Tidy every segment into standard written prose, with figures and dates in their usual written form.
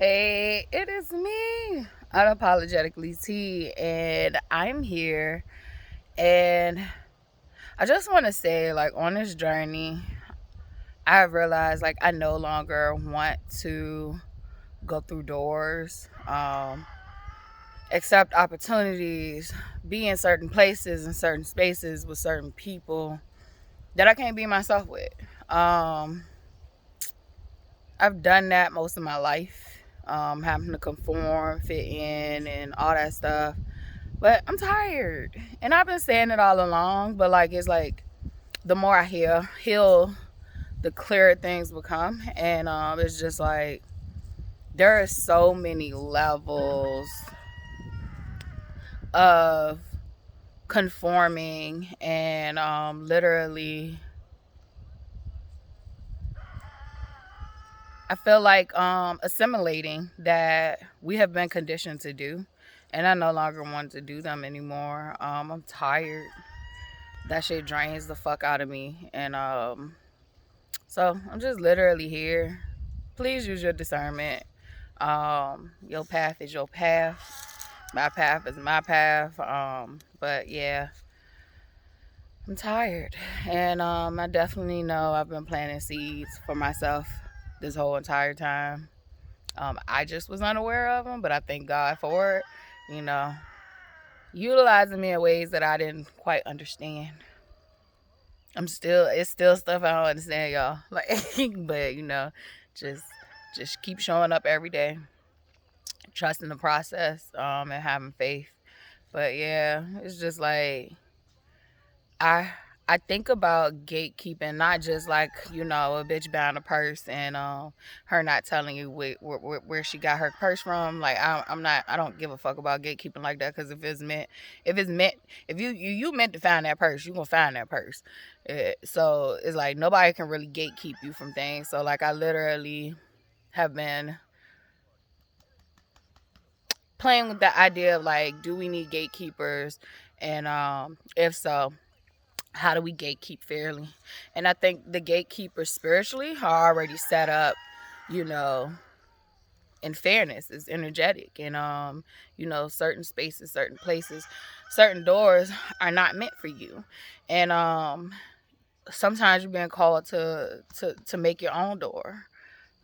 Hey, it is me, Unapologetically T, and I'm here. And I just want to say, like, on this journey, I've realized, like, I no longer want to go through doors, accept opportunities, be in certain places and certain spaces with certain people that I can't be myself with. I've done that most of my life, having to conform, fit in, and all that stuff. But I'm tired, and I've been saying it all along. But like, it's like the more I heal, the clearer things become, and it's just like there are so many levels of conforming and literally I feel like assimilating that we have been conditioned to do, and I no longer want to do them anymore. I'm tired. That shit drains the fuck out of me, and so I'm just literally here. Please use your discernment. Your path is your path. My path is my path. But yeah, I'm tired, and I definitely know I've been planting seeds for myself this whole entire time. I just was unaware of them, but I thank God for it. You know, utilizing me in ways that I didn't quite understand. It's still stuff I don't understand, y'all. Like, but just keep showing up every day, trusting the process, and having faith. But yeah, it's just like I I think about gatekeeping, not just like, a bitch buying a purse and her not telling you where she got her purse from. Like, I don't give a fuck about gatekeeping like that, because if you meant to find that purse, you gonna find that purse. So it's like nobody can really gatekeep you from things. So like I literally have been playing with the idea of like, do we need gatekeepers, and if so, how do we gatekeep fairly? And I think the gatekeepers spiritually are already set up, you know, in fairness. It's energetic, and certain spaces, certain places, certain doors are not meant for you, and sometimes you're being called to make your own door,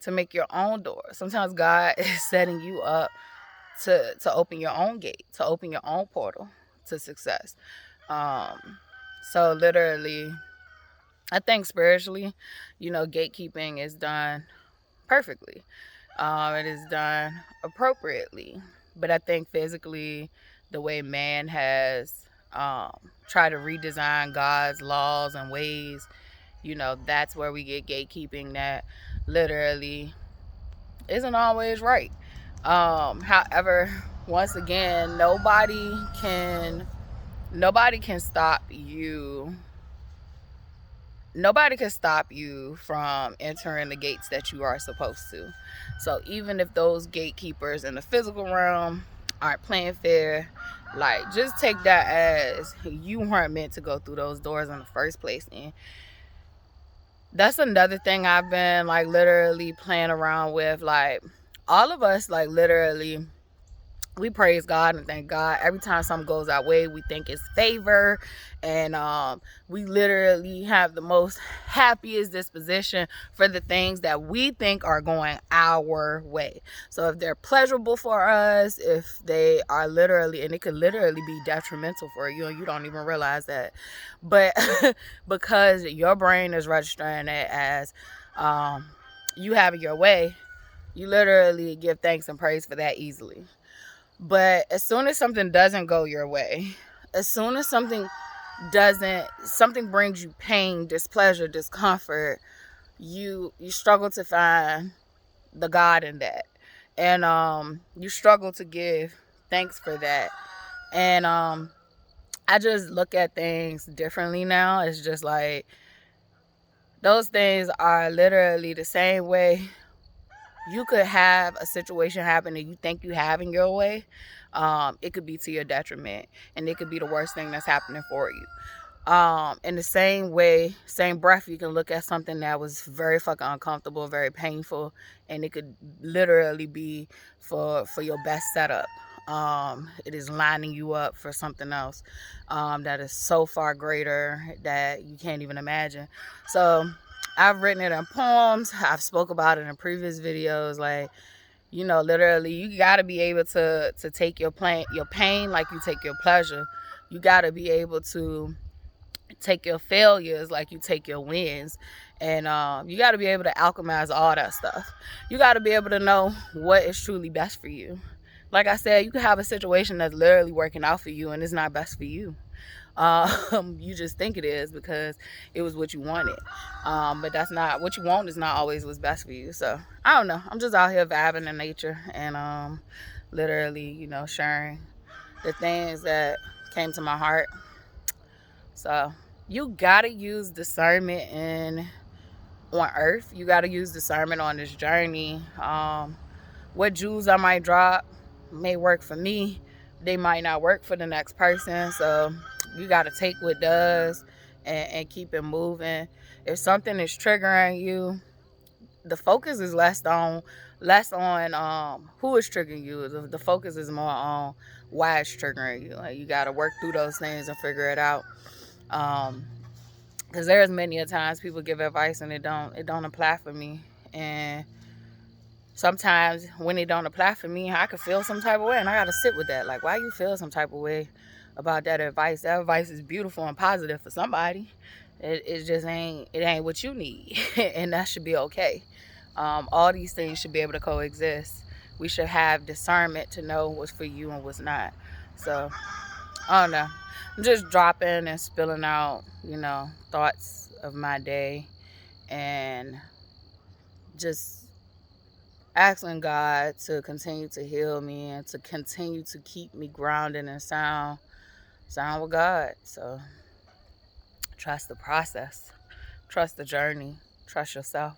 to make your own door. Sometimes God is setting you up to open your own gate, to open your own portal to success. So literally, I think spiritually, gatekeeping is done perfectly. It is done appropriately. But I think physically, the way man has tried to redesign God's laws and ways, that's where we get gatekeeping that literally isn't always right. However, once again, nobody can stop you. Nobody can stop you from entering the gates that you are supposed to. So even if those gatekeepers in the physical realm aren't playing fair, like, just take that as you weren't meant to go through those doors in the first place. And that's another thing I've been like literally playing around with. Like, all of us, like, literally, we praise God and thank God every time something goes our way. We think it's favor, and we literally have the most happiest disposition for the things that we think are going our way. So if they're pleasurable for us, if they are literally, and it could literally be detrimental for you and you don't even realize that, but because your brain is registering it as you having your way, you literally give thanks and praise for that easily. But as soon as something doesn't go your way, as soon as something brings you pain, displeasure, discomfort, you struggle to find the God in that. And you struggle to give thanks for that. And I just look at things differently now. It's just like those things are literally the same way you could have a situation happen that you think you have in your way. It could be to your detriment, and it could be the worst thing that's happening for you. In the same way, same breath, you can look at something that was very fucking uncomfortable, very painful, and it could literally be for your best setup. It is lining you up for something else that is so far greater that you can't even imagine. So I've written it in poems. I've spoke about it in previous videos. Like, you know, literally, you gotta be able to take your pain like you take your pleasure. You gotta be able to take your failures like you take your wins. And you got to be able to alchemize all that stuff. You got to be able to know what is truly best for you. Like I said, you can have a situation that's literally working out for you and it's not best for you. You just think it is because it was what you wanted. But that's not what you want, is not always what's best for you. So I don't know, I'm just out here vibing in nature and literally, you know, sharing the things that came to my heart. So you gotta use discernment on earth. You gotta use discernment on this journey. What jewels I might drop may work for me, they might not work for the next person. So you gotta take what does and keep it moving. If something is triggering you, the focus is less on who is triggering you. The focus is more on why it's triggering you. Like, you gotta work through those things and figure it out. Because there's many a times people give advice and it don't apply for me. And sometimes when it don't apply for me, I could feel some type of way, and I gotta sit with that. Like, why you feel some type of way about that advice? That advice is beautiful and positive for somebody. It just ain't what you need. And that should be okay. All these things should be able to coexist. We should have discernment to know what's for you and what's not. So I don't know, I'm just dropping and spilling out, you know, thoughts of my day, and just asking God to continue to heal me and to continue to keep me grounded and sound with God. So trust the process, trust the journey, trust yourself.